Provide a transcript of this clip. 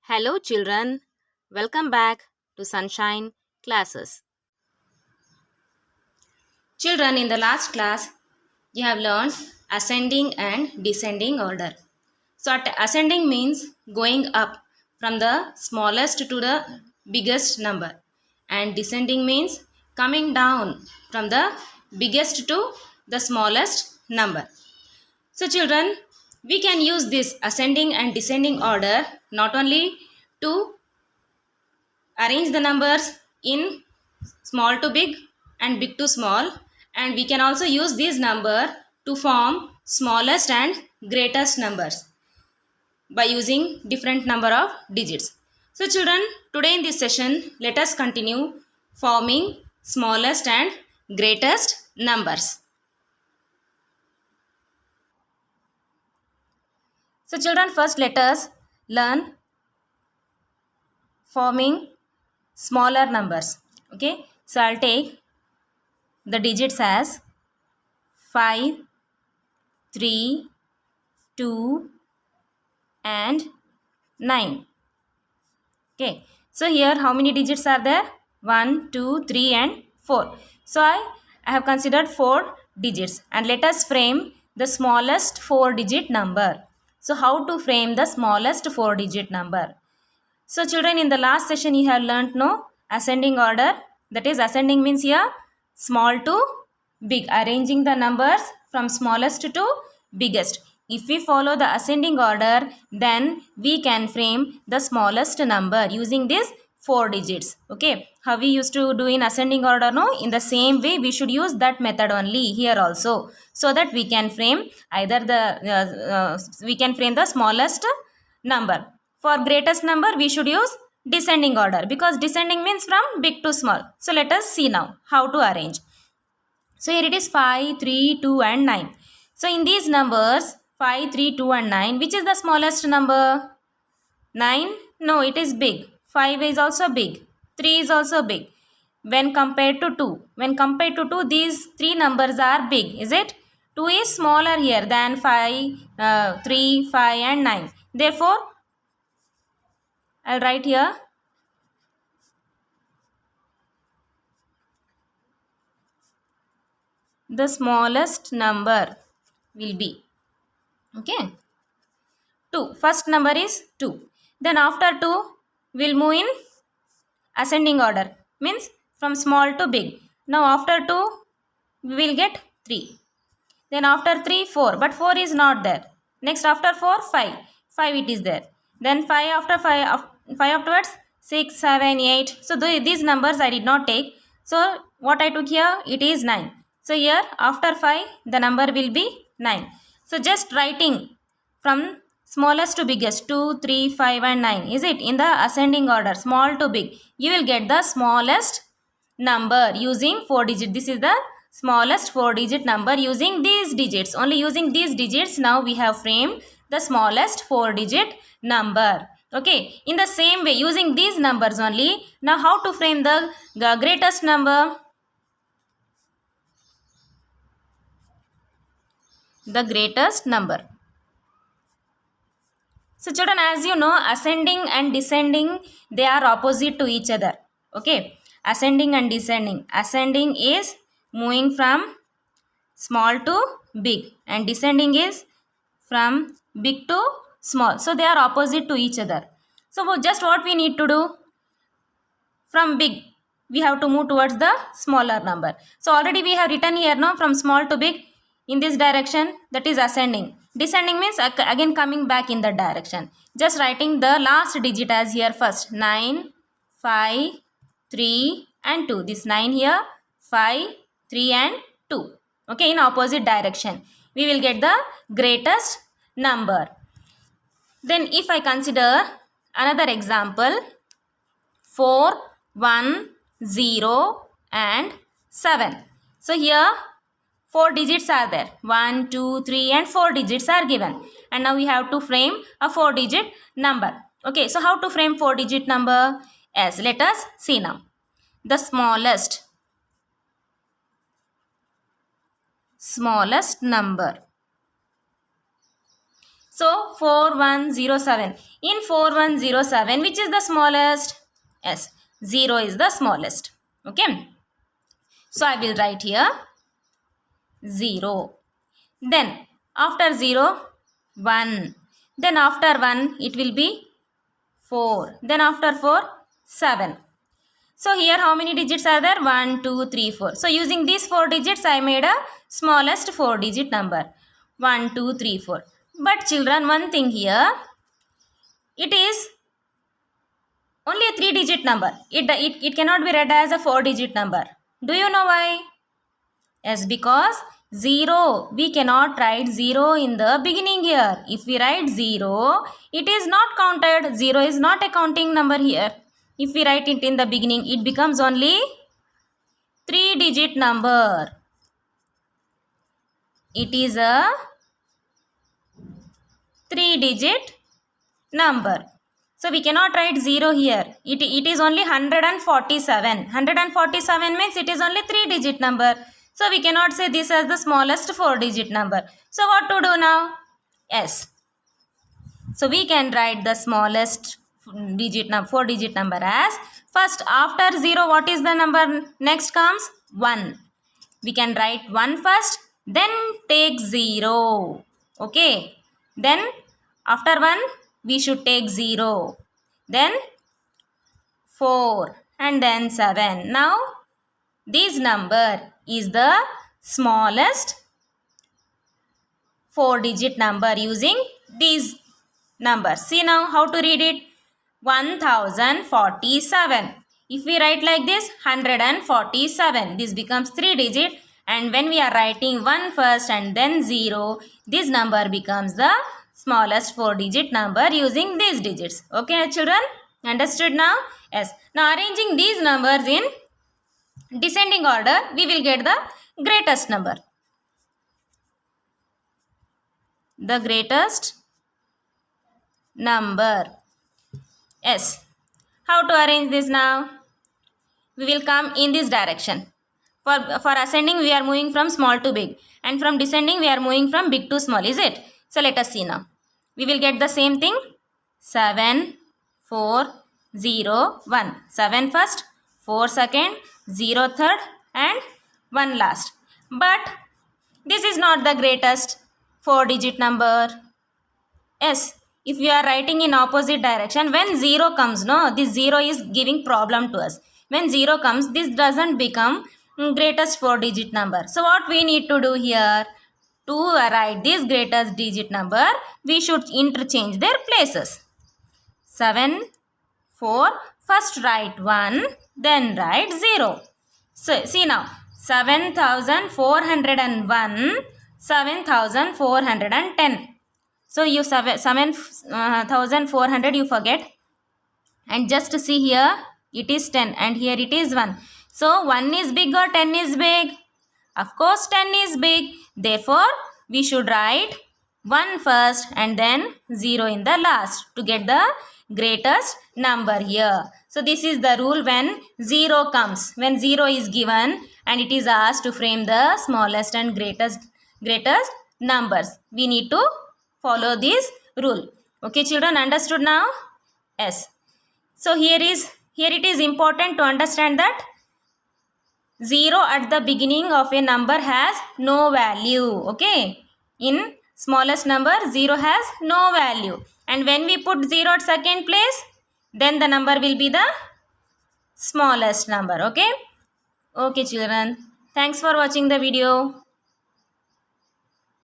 Hello, children. Welcome back to Sunshine Classes. Children, in the last class, you have learned ascending and descending order. So, ascending means going up from the smallest to the biggest number, and descending means coming down from the biggest to the smallest number. So, children, we can use this ascending and descending order not only to arrange the numbers in small to big and big to small, and we can also use this number to form smallest and greatest numbers by using different number of digits. So children, today in this session let us continue forming smallest and greatest numbers. So children, first let us learn forming smaller numbers. Okay, so I'll take the digits as 5, 3, 2 and 9. Okay, so here how many digits are there? 1, 2, 3 and 4. So I have considered 4 digits, and let us frame the smallest 4 digit number. So how to frame the smallest 4 digit number? So children, in the last session you have learnt no ascending order. That is, ascending means here small to big, arranging the numbers from smallest to biggest. If we follow the ascending order, then we can frame the smallest number using this 4 digits. Okay, how we used to do in ascending order? No, in the same way we should use that method only here also, so that we can frame either the smallest number. For greatest number, we should use descending order, because descending means from big to small. So let us see now how to arrange. So here it is 5, 3, 2 and 9. So in these numbers 5, 3, 2 and 9, which is the smallest number? 9? No, it is big. 5 is also big. 3 is also big. When compared to 2. When compared to 2, these three numbers are big. Is it? 2 is smaller here than 5, 3, 5 and 9. Therefore, I'll write here the smallest number will be, okay, 2. First number is 2. Then after 2 we'll move in ascending order, means from small to big. Now after 2 we will get 3. Then after 3 4, but 4 is not there. Next after 4 5, 5 it is there. Then 5 after 5, 5 afterwards 6 7 8. So these numbers I did not take. So what I took here, it is 9. So here after 5 the number will be 9. So just writing from smallest to biggest 2 3 5 and 9, is it, in the ascending order small to big, you will get the smallest number using 4 digit. This is the smallest 4 digit number using these digits. Only using these digits now we have framed the smallest 4 digit number. Okay, in the same way using these numbers only, now how to frame the greatest number? The greatest number. So children, as you know, ascending and descending, they are opposite to each other. Okay, ascending and descending. Ascending is moving from small to big, and descending is from big to small. So they are opposite to each other. So just what we need to do? From big we have to move towards the smaller number. So already we have written here now from small to big in this direction, that is ascending. Descending means again coming back in that direction. Just writing the last digit as here first, 9 5 3 and 2. This 9 here, 5 3 and 2. Okay, in opposite direction we will get the greatest number. Then if I consider another example, 4 1 0 and 7. So here 4 digits are there, 1 2 3 and 4 digits are given, and now we have to frame a 4 digit number. Okay, so how to frame 4 digit number? Yes, let us see now. The smallest number. So 4107. In 4107, which is the smallest? Yes, 0 is the smallest. Okay. So I will write here 0. Then after 0, 1. Then after 1, it will be 4. Then after 4, 7. So here how many digits are there? 1, 2, 3, 4. So using these 4 digits, I made a smallest 4 digit number. 1, 2, 3, 4. But children, one thing here, it is only a 3 digit number. It cannot be read as a 4 digit number. Do you know why? Yes, because 0, we cannot write 0 in the beginning here. If we write 0, it is not counted. 0 is not a counting number here. If we write it in the beginning, it becomes only 3 digit number. It is a 3 digit number. So we cannot write 0 here. It is only 147. 147 means it is only 3 digit number. So we cannot say this as the smallest 4 digit number. So what to do now? Yes. So we can write the smallest 4 digit number as first after 0 what is the number next comes? 1. We can write 1 first, then take 0. Okay. Then after 1 we should take 0. Then 4 and then 7. Now this number is the smallest 4 digit number using these numbers. See now how to read it. 1047. If we write like this, 147. This becomes 3 digit, and when we are writing 1 first and then 0, this number becomes the smallest 4 digit number using these digits. Okay children? Understood now? Yes. Now arranging these numbers in descending order, we will get the greatest number. The greatest number. Yes. How to arrange this now? We will come in this direction. For ascending, we are moving from small to big. And from descending, we are moving from big to small. Is it? So let us see now. We will get the same thing. 7, 4, 0, 1. 7 first, 4 second, 0 third, and 1 last. But this is not the greatest 4 digit number. Yes, if we are writing in opposite direction, when 0 comes, no, this 0 is giving problem to us. When 0 comes, this doesn't become greatest 4 digit number. So what we need to do here? To write this greatest digit number, we should interchange their places. 7, 4, first write 1, then write 0. So see now, 7,401, 7,410. So you 7,400 you forget, and just see here it is 10 and here it is 1. So 1 is big or 10 is big? Of course 10 is big. Therefore we should write 1 first and then 0 in the last to get the greatest number here. So this is the rule when 0 comes. When 0 is given and it is asked to frame the smallest and greatest numbers, we need to follow this rule. Okay children, understood now? Yes. So here it is important to understand that 0 at the beginning of a number has no value. Okay. In smallest number, 0 has no value. And when we put 0 at second place, then the number will be the smallest number. Okay. Okay children. Thanks for watching the video.